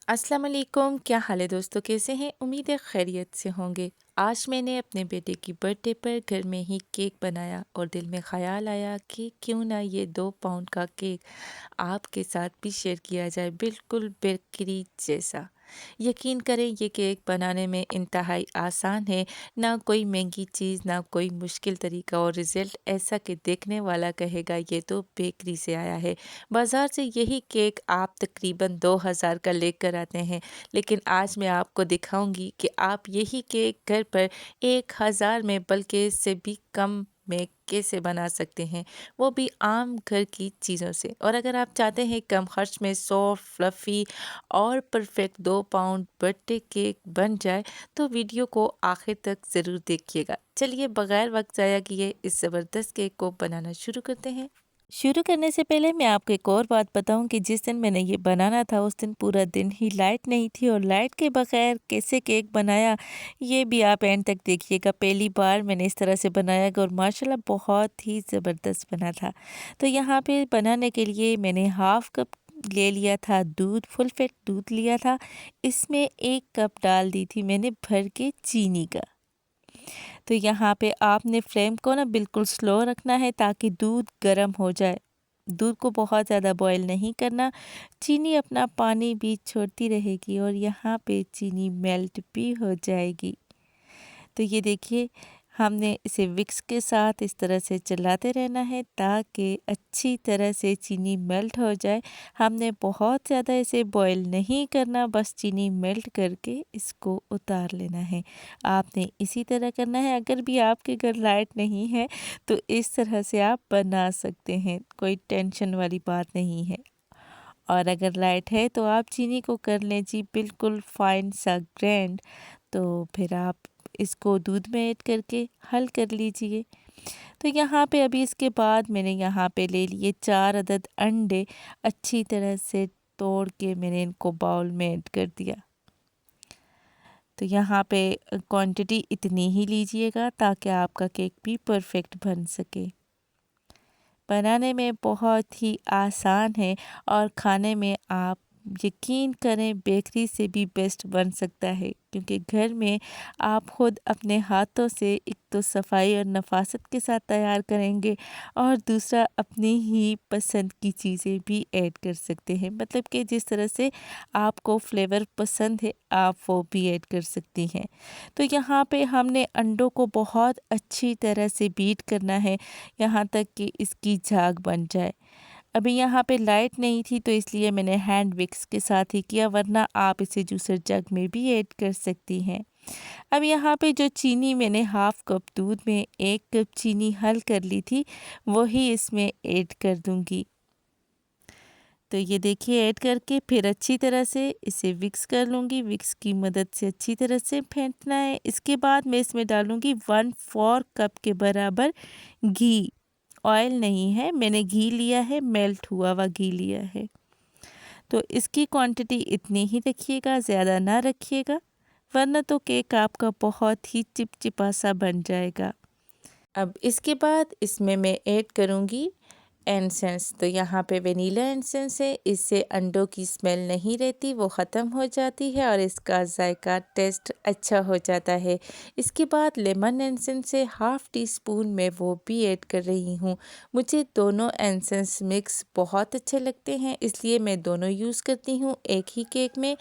अस्सलाम वालेकुम, क्या हाल है दोस्तों? कैसे हैं? उम्मीद है खैरियत से होंगे। आज मैंने अपने बेटे की बर्थडे पर घर में ही केक बनाया और दिल में ख़्याल आया कि क्यों ना ये 2 पाउंड का केक आपके साथ भी शेयर किया जाए, बिल्कुल बेकरी जैसा। यकीन करें, ये केक बनाने में इंतहाई आसान है। ना कोई महंगी चीज़, ना कोई मुश्किल तरीका, और रिज़ल्ट ऐसा कि देखने वाला कहेगा ये तो बेकरी से आया है। बाज़ार से यही केक आप तकरीबन 2000 का लेकर आते हैं, लेकिन आज मैं आपको दिखाऊंगी कि आप यही केक घर पर 1000 में, बल्कि इससे भी कम में कैसे बना सकते हैं, वो भी आम घर की चीज़ों से। और अगर आप चाहते हैं कम खर्च में सॉफ्ट, फ्लफ़ी और परफेक्ट 2 पाउंड बर्थडे केक बन जाए, तो वीडियो को आखिर तक ज़रूर देखिएगा। चलिए बगैर वक्त ज़ाया किए इस ज़बरदस्त केक को बनाना शुरू करते हैं। शुरू करने से पहले मैं आपको एक और बात बताऊं कि जिस दिन मैंने ये बनाना था उस दिन पूरा दिन ही लाइट नहीं थी, और लाइट के बगैर कैसे केक बनाया ये भी आप एंड तक देखिएगा। पहली बार मैंने इस तरह से बनाया और माशाल्लाह बहुत ही ज़बरदस्त बना था। तो यहाँ पे बनाने के लिए मैंने हाफ कप ले लिया था दूध, फुल फैट दूध लिया था। इसमें 1 कप डाल दी थी मैंने भर के चीनी का। तो यहाँ पे आपने फ्लेम को ना बिल्कुल स्लो रखना है ताकि दूध गर्म हो जाए। दूध को बहुत ज़्यादा बॉईल नहीं करना। चीनी अपना पानी भी छोड़ती रहेगी और यहाँ पे चीनी मेल्ट भी हो जाएगी। तो ये देखिए, हमने इसे विक्स के साथ इस तरह से चलाते रहना है ताकि अच्छी तरह से चीनी मेल्ट हो जाए। हमने बहुत ज़्यादा इसे बॉईल नहीं करना, बस चीनी मेल्ट करके इसको उतार लेना है। आपने इसी तरह करना है। अगर भी आपके घर लाइट नहीं है तो इस तरह से आप बना सकते हैं, कोई टेंशन वाली बात नहीं है। और अगर लाइट है तो आप चीनी को कर लें जी बिल्कुल फाइन सा ग्राइंड। तो फिर आप इसको दूध में ऐड करके हल कर लीजिए। तो यहाँ पे अभी इसके बाद मैंने यहाँ पे ले लिए 4 अदद अंडे। अच्छी तरह से तोड़ के मैंने इनको बाउल में ऐड कर दिया। तो यहाँ पे क्वांटिटी इतनी ही लीजिएगा ताकि आपका केक भी परफेक्ट बन सके। बनाने में बहुत ही आसान है और खाने में आप यकीन करें बेकरी से भी बेस्ट बन सकता है, क्योंकि घर में आप खुद अपने हाथों से एक तो सफाई और नफ़ासत के साथ तैयार करेंगे, और दूसरा अपनी ही पसंद की चीज़ें भी ऐड कर सकते हैं। मतलब कि जिस तरह से आपको फ्लेवर पसंद है आप वो भी ऐड कर सकती हैं। तो यहाँ पे हमने अंडों को बहुत अच्छी तरह से बीट करना है, यहाँ तक कि इसकी झाग बन जाए। अभी यहाँ पे लाइट नहीं थी तो इसलिए मैंने हैंड विक्स के साथ ही किया, वरना आप इसे जूसर जग में भी ऐड कर सकती हैं। अब यहाँ पे जो चीनी मैंने हाफ कप दूध में 1 कप चीनी हल कर ली थी, वही इसमें ऐड कर दूंगी। तो ये देखिए, ऐड करके फिर अच्छी तरह से इसे विक्स कर लूँगी। विक्स की मदद से अच्छी तरह से फेंटना है। इसके बाद मैं इसमें डालूँगी 1/4 कप के बराबर घी। ऑयल नहीं है, मैंने घी लिया है, मेल्ट हुआ हुआ घी लिया है। तो इसकी क्वांटिटी इतनी ही रखिएगा, ज़्यादा ना रखिएगा, वरना तो केक आपका बहुत ही चिपचिपा सा बन जाएगा। अब इसके बाद इसमें मैं ऐड करूँगी एसेंस। तो यहाँ पे वेनीला एसेंस है, इससे अंडों की स्मेल नहीं रहती, वो ख़त्म हो जाती है और इसका जायका टेस्ट अच्छा हो जाता है। इसके बाद लेमन एसेंस है, हाफ़ टी स्पून मैं वो भी ऐड कर रही हूँ। मुझे दोनों एसेंस मिक्स बहुत अच्छे लगते हैं, इसलिए मैं दोनों यूज़ करती हूँ एक ही केक में।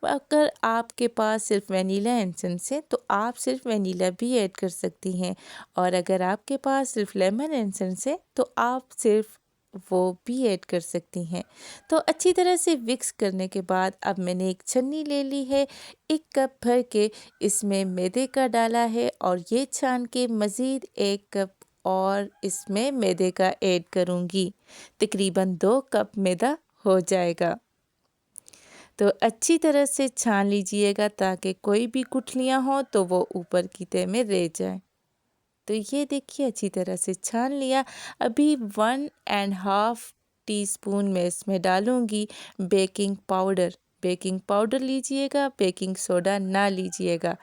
अगर आपके पास सिर्फ वेनीला एसेंस है तो आप सिर्फ वेनीला भी ऐड कर सकती हैं, और अगर आपके पास सिर्फ लेमन एसेंस है तो आप सिर्फ वो भी ऐड कर सकती हैं। तो अच्छी तरह से मिक्स करने के बाद अब मैंने एक छन्नी ले ली है, 1 कप भर के इसमें मैदे का डाला है, और ये छान के मज़ीद 1 कप और इसमें मैदे का ऐड करूँगी। तकरीबन 2 कप मैदा हो जाएगा। तो अच्छी तरह से छान लीजिएगा ताकि कोई भी गुठलियाँ हों तो वो ऊपर की तह में रह जाए। तो ये देखिए, अच्छी तरह से छान लिया। अभी 1 एंड हाफ टी स्पून मैं इसमें डालूँगी बेकिंग पाउडर। बेकिंग पाउडर लीजिएगा, बेकिंग सोडा ना लीजिएगा।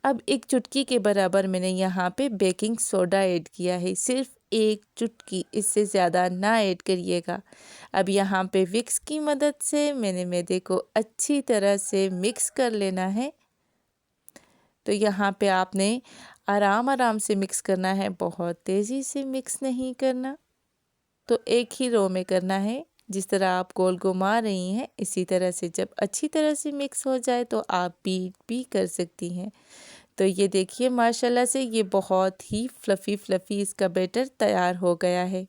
अब एक चुटकी के बराबर मैंने यहाँ पे बेकिंग सोडा ऐड किया है, सिर्फ एक चुटकी, इससे ज़्यादा ना ऐड करिएगा। अब यहाँ पे विक्स की मदद से मैंने मैदे को अच्छी तरह से मिक्स कर लेना है। तो यहाँ पे आपने आराम आराम से मिक्स करना है, बहुत तेज़ी से मिक्स नहीं करना। तो एक ही रो में करना है, जिस तरह आप गोल घुमा रही हैं इसी तरह से। जब अच्छी तरह से मिक्स हो जाए तो आप बीट भी कर सकती हैं। तो ये देखिए माशाल्लाह से ये बहुत ही फ्लफ़ी इसका बैटर तैयार हो गया है।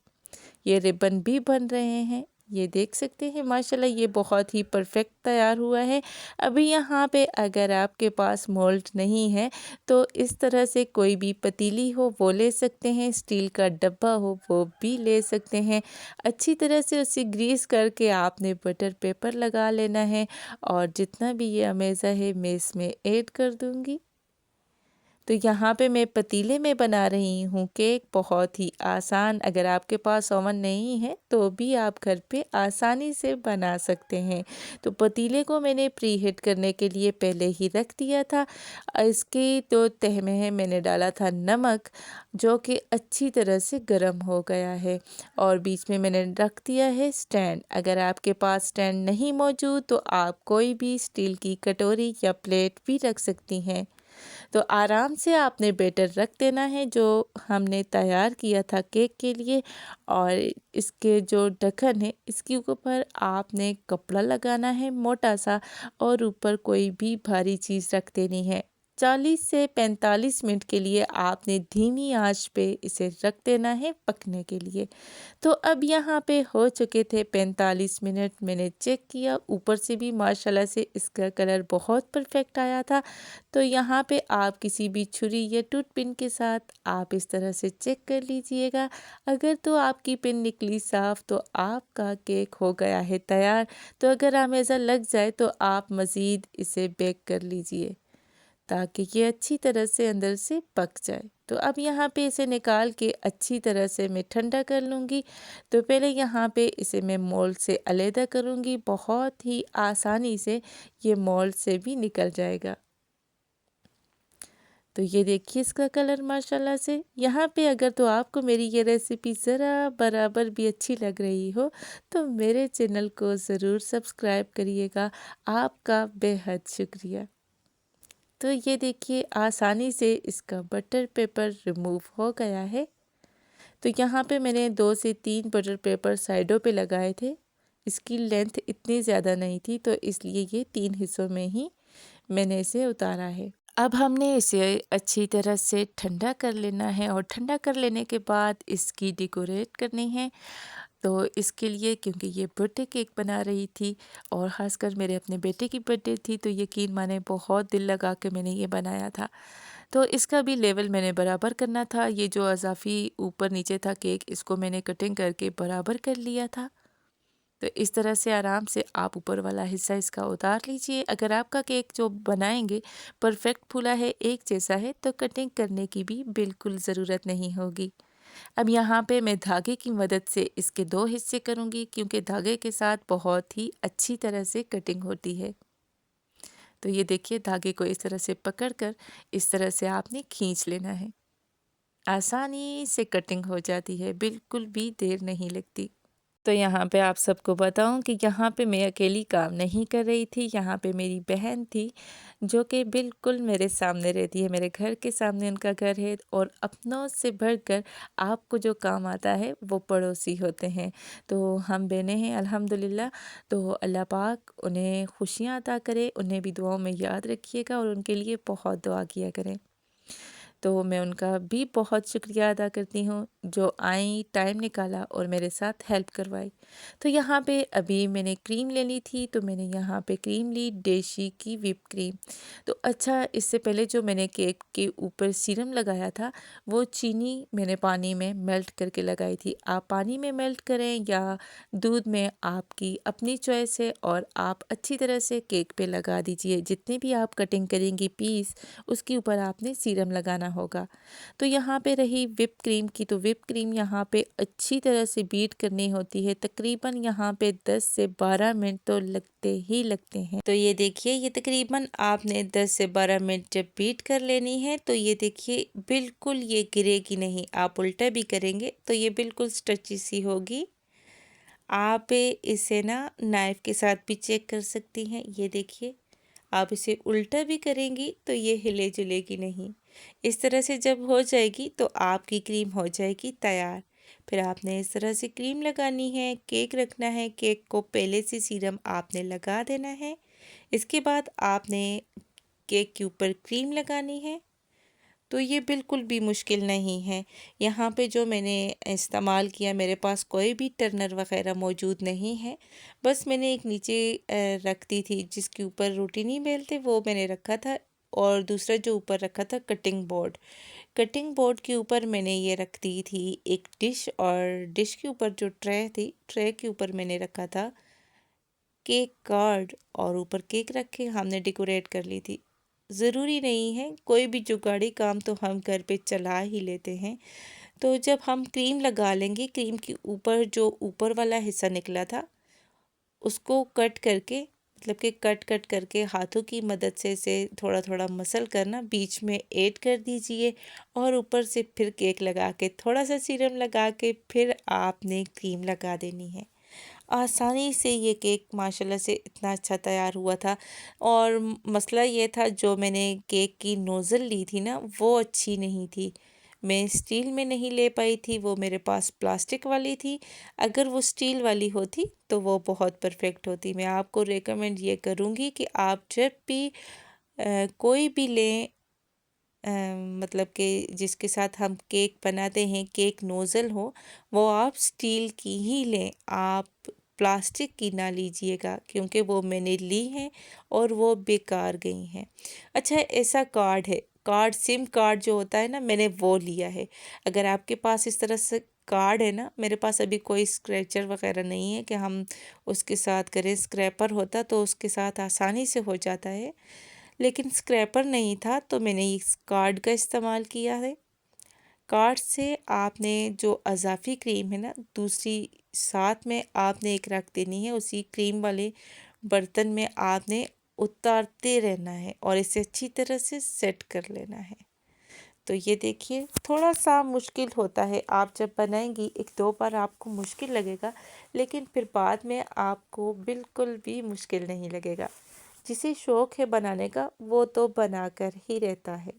ये रिबन भी बन रहे हैं, ये देख सकते हैं माशाल्लाह ये बहुत ही परफेक्ट तैयार हुआ है। अभी यहाँ पे अगर आपके पास मोल्ड नहीं है तो इस तरह से कोई भी पतीली हो वो ले सकते हैं, स्टील का डब्बा हो वो भी ले सकते हैं। अच्छी तरह से उसे ग्रीस करके आपने बटर पेपर लगा लेना है और जितना भी ये अमेज़ा है मैं इसमें ऐड कर दूँगी। तो यहाँ पे मैं पतीले में बना रही हूँ केक, बहुत ही आसान। अगर आपके पास ओवन नहीं है तो भी आप घर पे आसानी से बना सकते हैं। तो पतीले को मैंने प्री हीट करने के लिए पहले ही रख दिया था। इसकी तो तह में है मैंने डाला था नमक, जो कि अच्छी तरह से गर्म हो गया है और बीच में मैंने रख दिया है स्टैंड। अगर आपके पास स्टैंड नहीं मौजूद तो आप कोई भी स्टील की कटोरी या प्लेट भी रख सकती हैं। तो आराम से आपने बैटर रख देना है जो हमने तैयार किया था केक के लिए, और इसके जो ढक्कन है इसके ऊपर आपने कपड़ा लगाना है मोटा सा और ऊपर कोई भी भारी चीज़ रख देनी है। 40 से 45 मिनट के लिए आपने धीमी आंच पे इसे रख देना है पकने के लिए। तो अब यहाँ पे हो चुके थे 45 मिनट, मैंने चेक किया ऊपर से भी माशाल्लाह से इसका कलर बहुत परफेक्ट आया था। तो यहाँ पे आप किसी भी छुरी या टूथ पिन के साथ आप इस तरह से चेक कर लीजिएगा। अगर तो आपकी पिन निकली साफ़ तो आपका केक हो गया है तैयार। तो अगर हमेशा लग जाए तो आप मज़ीद इसे बेक कर लीजिए ताकि ये अच्छी तरह से अंदर से पक जाए। तो अब यहाँ पे इसे निकाल के अच्छी तरह से मैं ठंडा कर लूँगी। तो पहले यहाँ पे इसे मैं मोल्ड से अलहदा करूँगी, बहुत ही आसानी से ये मोल्ड से भी निकल जाएगा। तो ये देखिए इसका कलर माशाल्लाह से। यहाँ पे अगर तो आपको मेरी ये रेसिपी ज़रा बराबर भी अच्छी लग रही हो तो मेरे चैनल को ज़रूर सब्सक्राइब करिएगा। आपका बेहद शुक्रिया। तो ये देखिए आसानी से इसका बटर पेपर रिमूव हो गया है। तो यहाँ पे मैंने 2 से 3 बटर पेपर साइडों पे लगाए थे। इसकी लेंथ इतनी ज़्यादा नहीं थी तो इसलिए ये 3 हिस्सों में ही मैंने इसे उतारा है। अब हमने इसे अच्छी तरह से ठंडा कर लेना है और ठंडा कर लेने के बाद इसकी डेकोरेट करनी है। तो इसके लिए क्योंकि ये बर्थडे केक बना रही थी और ख़ासकर मेरे अपने बेटे की बर्थडे थी तो यकीन माने बहुत दिल लगा के मैंने ये बनाया था। तो इसका भी लेवल मैंने बराबर करना था। ये जो अज़ाफ़ी ऊपर नीचे था केक इसको मैंने कटिंग करके बराबर कर लिया था। तो इस तरह से आराम से आप ऊपर वाला हिस्सा इसका उतार लीजिए। अगर आपका केक जो बनाएंगे परफेक्ट फूला है, एक जैसा है, तो कटिंग करने की भी बिल्कुल ज़रूरत नहीं होगी। अब यहाँ पे मैं धागे की मदद से इसके 2 हिस्से करूँगी क्योंकि धागे के साथ बहुत ही अच्छी तरह से कटिंग होती है। तो ये देखिए धागे को इस तरह से पकड़कर इस तरह से आपने खींच लेना है। आसानी से कटिंग हो जाती है, बिल्कुल भी देर नहीं लगती। तो यहाँ पे आप सबको बताऊँ कि यहाँ पे मैं अकेली काम नहीं कर रही थी, यहाँ पे मेरी बहन थी जो कि बिल्कुल मेरे सामने रहती है, मेरे घर के सामने उनका घर है और अपनों से बढ़कर आपको जो काम आता है वो पड़ोसी होते हैं। तो हम बहनें हैं अल्हम्दुलिल्लाह। तो अल्लाह पाक उन्हें खुशियाँ अता करे, उन्हें भी दुआओं में याद रखिएगा और उनके लिए बहुत दुआ किया करें। तो मैं उनका भी बहुत शुक्रिया अदा करती हूँ जो आई, टाइम निकाला और मेरे साथ हेल्प करवाई। तो यहाँ पे अभी मैंने क्रीम लेनी थी तो मैंने यहाँ पे क्रीम ली, देशी की व्हिप क्रीम। तो अच्छा इससे पहले जो मैंने केक के ऊपर सीरम लगाया था वो चीनी मैंने पानी में मेल्ट करके लगाई थी। आप पानी में मेल्ट करें या दूध में, आपकी अपनी चॉइस है, और आप अच्छी तरह से केक पे लगा दीजिए। जितने भी आप कटिंग करेंगी पीस उसके ऊपर आपने सीरम लगाना होगा। तो यहाँ पे रही व्हिप क्रीम की, तो व्हिप व्हिप क्रीम यहाँ पे अच्छी तरह से बीट करनी होती है। तकरीबन यहाँ पे 10 से 12 मिनट तो लगते ही लगते हैं। तो ये देखिए, ये तकरीबन आपने 10 से 12 मिनट जब बीट कर लेनी है तो ये देखिए बिल्कुल ये गिरेगी नहीं। आप उल्टा भी करेंगे तो ये बिल्कुल स्ट्रेची सी होगी। आप इसे ना नाइफ़ के साथ भी चेक कर सकती हैं। ये देखिए, आप इसे उल्टा भी करेंगी तो ये हिले जुलेगी नहीं। इस तरह से जब हो जाएगी तो आपकी क्रीम हो जाएगी तैयार। फिर आपने इस तरह से क्रीम लगानी है, केक रखना है, केक को पहले से सीरम आपने लगा देना है। इसके बाद आपने केक के ऊपर क्रीम लगानी है। तो ये बिल्कुल भी मुश्किल नहीं है। यहाँ पे जो मैंने इस्तेमाल किया, मेरे पास कोई भी टर्नर वग़ैरह मौजूद नहीं है। बस मैंने एक नीचे रख दी थी जिसके ऊपर रोटी नहीं बेलते, वो मैंने रखा था। और दूसरा जो ऊपर रखा था कटिंग बोर्ड। कटिंग बोर्ड के ऊपर मैंने ये रख दी थी एक डिश, और डिश के ऊपर जो ट्रे थी, ट्रे के ऊपर मैंने रखा था केक कार्ड, और ऊपर केक रख के हमने डेकोरेट कर ली थी। ज़रूरी नहीं है, कोई भी जुगाड़ी काम तो हम घर पे चला ही लेते हैं। तो जब हम क्रीम लगा लेंगे, क्रीम के ऊपर जो ऊपर वाला हिस्सा निकला था उसको कट करके, मतलब कि कट कट करके हाथों की मदद से इसे थोड़ा थोड़ा मसल करना बीच में ऐड कर दीजिए। और ऊपर से फिर केक लगा के, थोड़ा सा सीरम लगा के, फिर आपने क्रीम लगा देनी है। आसानी से ये केक माशाल्लाह से इतना अच्छा तैयार हुआ था। और मसला ये था, जो मैंने केक की नोज़ल ली थी ना, वो अच्छी नहीं थी। मैं स्टील में नहीं ले पाई थी, वो मेरे पास प्लास्टिक वाली थी। अगर वो स्टील वाली होती तो वो बहुत परफेक्ट होती। मैं आपको रेकमेंड ये करूँगी कि आप जब भी कोई भी लें, अ, मतलब कि जिसके साथ हम केक बनाते हैं, केक नोज़ल हो, वो आप स्टील की ही लें। आप प्लास्टिक की ना लीजिएगा, क्योंकि वो मैंने ली हैं और वो बेकार गई हैं। अच्छा, ऐसा कार्ड है, कार्ड सिम कार्ड जो होता है ना, मैंने वो लिया है। अगर आपके पास इस तरह से कार्ड है ना, मेरे पास अभी कोई स्क्रैचर वगैरह नहीं है कि हम उसके साथ करें। स्क्रैपर होता तो उसके साथ आसानी से हो जाता है, लेकिन स्क्रैपर नहीं था तो मैंने इस कार्ड का इस्तेमाल किया है। कार्ड से आपने जो अज़ाफ़ी क्रीम है ना, दूसरी साथ में आपने एक रख देनी है। उसी क्रीम वाले बर्तन में आपने उतारते रहना है और इसे अच्छी तरह से सेट कर लेना है। तो ये देखिए, थोड़ा सा मुश्किल होता है। आप जब बनाएंगी, एक दो बार आपको मुश्किल लगेगा, लेकिन फिर बाद में आपको बिल्कुल भी मुश्किल नहीं लगेगा। जिसे शौक़ है बनाने का, वो तो बनाकर ही रहता है।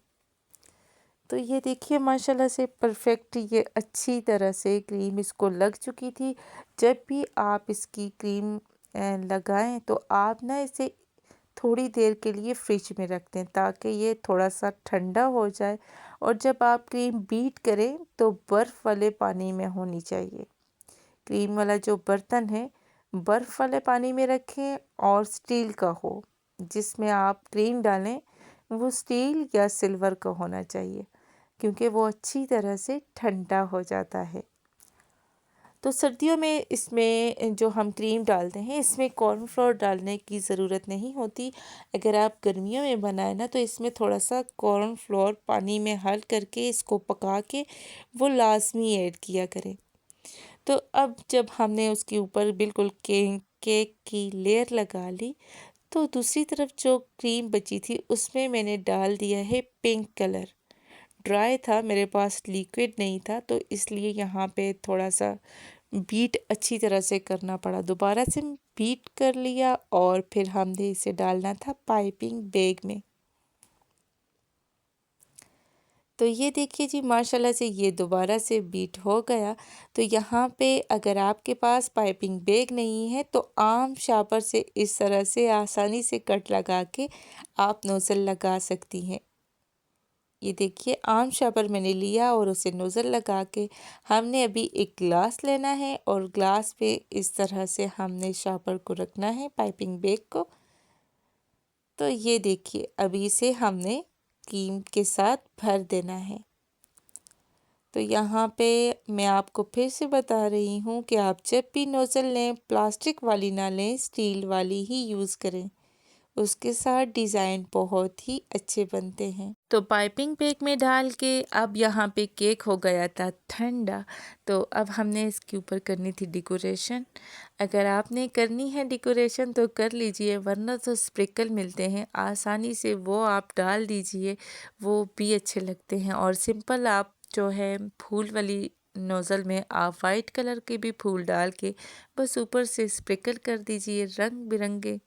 तो ये देखिए, माशाल्लाह से परफेक्ट ये अच्छी तरह से क्रीम इसको लग चुकी थी। जब भी आप इसकी क्रीम लगाएं तो आप ना इसे थोड़ी देर के लिए फ्रिज में रख दें, ताकि ये थोड़ा सा ठंडा हो जाए। और जब आप क्रीम बीट करें तो बर्फ़ वाले पानी में होनी चाहिए। क्रीम वाला जो बर्तन है, बर्फ़ वाले पानी में रखें, और स्टील का हो। जिसमें आप क्रीम डालें वो स्टील या सिल्वर का होना चाहिए, क्योंकि वो अच्छी तरह से ठंडा हो जाता है। तो सर्दियों में इसमें जो हम क्रीम डालते हैं, इसमें कॉर्नफ्लोर डालने की ज़रूरत नहीं होती। अगर आप गर्मियों में बनाएं ना, तो इसमें थोड़ा सा कॉर्नफ्लोर पानी में हल करके इसको पका के वो लाजमी ऐड किया करें। तो अब जब हमने उसके ऊपर बिल्कुल केक की लेयर लगा ली, तो दूसरी तरफ जो क्रीम बची थी उसमें मैंने डाल दिया है पिंक कलर। ड्राई था, मेरे पास लिक्विड नहीं था, तो इसलिए यहाँ पे थोड़ा सा बीट अच्छी तरह से करना पड़ा। दोबारा से बीट कर लिया और फिर हमने इसे डालना था पाइपिंग बैग में। तो ये देखिए जी, माशाल्लाह से ये दोबारा से बीट हो गया। तो यहाँ पे अगर आपके पास पाइपिंग बैग नहीं है तो आम शापर से इस तरह से आसानी से कट लगा के आप नोज़ल लगा सकती हैं। ये देखिए, आम शापर मैंने लिया और उसे नोज़ल लगा के हमने अभी एक ग्लास लेना है, और ग्लास पे इस तरह से हमने शापर को रखना है, पाइपिंग बैग को। तो ये देखिए, अभी इसे हमने क्रीम के साथ भर देना है। तो यहाँ पे मैं आपको फिर से बता रही हूँ कि आप जब भी नोज़ल लें, प्लास्टिक वाली ना लें, स्टील वाली ही यूज़ करें। उसके साथ डिज़ाइन बहुत ही अच्छे बनते हैं। तो पाइपिंग बैग में डाल के अब यहाँ पे केक हो गया था ठंडा, तो अब हमने इसके ऊपर करनी थी डेकोरेशन। अगर आपने करनी है डेकोरेशन तो कर लीजिए, वरना तो स्प्रिंकल मिलते हैं आसानी से, वो आप डाल दीजिए, वो भी अच्छे लगते हैं। और सिंपल आप जो है फूल वाली नोज़ल में आप वाइट कलर के भी फूल डाल के बस ऊपर से स्प्रिंकल कर दीजिए रंग बिरंगे,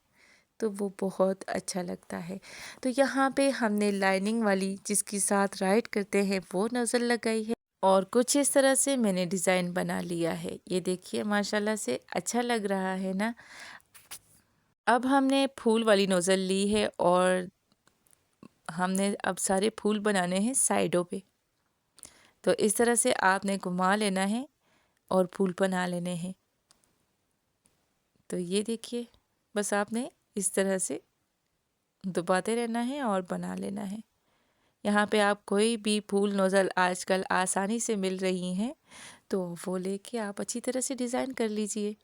तो वो बहुत अच्छा लगता है। तो यहाँ पे हमने लाइनिंग वाली जिसके साथ राइट करते हैं वो नज़र लगाई है और कुछ इस तरह से मैंने डिज़ाइन बना लिया है। ये देखिए माशाल्लाह से अच्छा लग रहा है ना। अब हमने फूल वाली नोज़ल ली है और हमने अब सारे फूल बनाने हैं साइडों पे। तो इस तरह से आपने घुमा लेना है और फूल बना लेने हैं। तो ये देखिए बस आपने इस तरह से दबाते रहना है और बना लेना है। यहाँ पे आप कोई भी फूल नोज़ल आजकल आसानी से मिल रही हैं, तो वो लेके आप अच्छी तरह से डिज़ाइन कर लीजिए।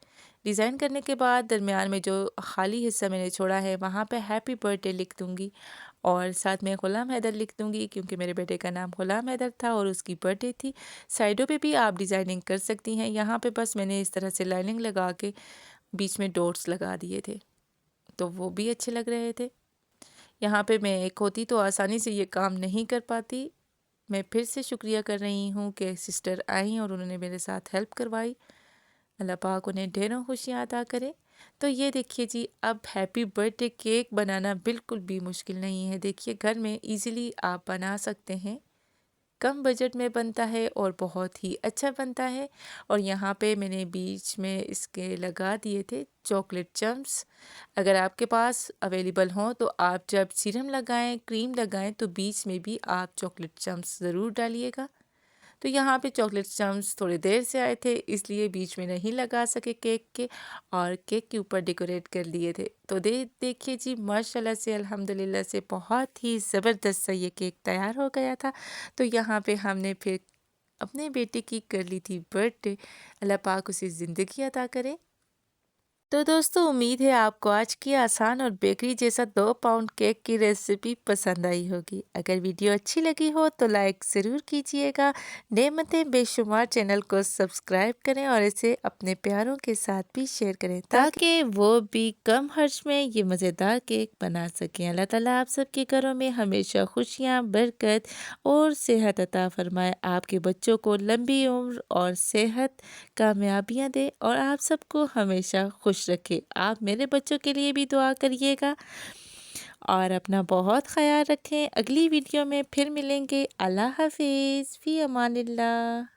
डिज़ाइन करने के बाद दरमियान में जो खाली हिस्सा मैंने छोड़ा है वहाँ पे हैप्पी बर्थडे लिख दूँगी और साथ में ग़ुलाम हैदर लिख दूँगी, क्योंकि मेरे बेटे का नाम ग़ुलाम हैदर था और उसकी बर्थडे थी। साइडों पे भी आप डिज़ाइनिंग कर सकती हैं। यहाँ पे बस मैंने इस तरह से लाइनिंग लगा के बीच में डॉट्स लगा दिए थे, तो वो भी अच्छे लग रहे थे। यहाँ पे मैं एक होती तो आसानी से ये काम नहीं कर पाती। मैं फिर से शुक्रिया कर रही हूँ कि सिस्टर आई और उन्होंने मेरे साथ हेल्प करवाई। अल्लाह पाक उन्हें ढेरों खुशियाँ अता करे। तो ये देखिए जी, अब हैप्पी बर्थडे केक बनाना बिल्कुल भी मुश्किल नहीं है। देखिए घर में इजीली आप बना सकते हैं, कम बजट में बनता है और बहुत ही अच्छा बनता है। और यहाँ पे मैंने बीच में इसके लगा दिए थे चॉकलेट चम्प्स। अगर आपके पास अवेलेबल हों तो आप जब सीरम लगाएं, क्रीम लगाएं, तो बीच में भी आप चॉकलेट चम्प्स ज़रूर डालिएगा। तो यहाँ पे चॉकलेट चम्प्स थोड़ी देर से आए थे, इसलिए बीच में नहीं लगा सके केक के, और केक के ऊपर डेकोरेट कर लिए थे। तो देखिए जी, माशाल्लाह से अल्हम्दुलिल्लाह से बहुत ही ज़बरदस्त सा ये केक तैयार हो गया था। तो यहाँ पे हमने फिर अपने बेटे की कर ली थी बर्थडे। अल्लाह पाक उसे ज़िंदगी अता करे। तो दोस्तों, उम्मीद है आपको आज की आसान और बेकरी जैसा 2 पाउंड केक की रेसिपी पसंद आई होगी। अगर वीडियो अच्छी लगी हो तो लाइक ज़रूर कीजिएगा। नेमतें बेशुमार चैनल को सब्सक्राइब करें और इसे अपने प्यारों के साथ भी शेयर करें, ताकि वो भी कम खर्च में ये मज़ेदार केक बना सकें। अल्लाह ताला आप सबके घरों में हमेशा खुशियाँ, बरकत और सेहत अता फरमाए। आपके बच्चों को लंबी उम्र और सेहत, कामयाबियाँ दे और आप सबको हमेशा खुश रखे। आप मेरे बच्चों के लिए भी दुआ करिएगा और अपना बहुत ख्याल रखें। अगली वीडियो में फिर मिलेंगे। अल्लाह हाफिज़, फ़ी अमानिल्लाह।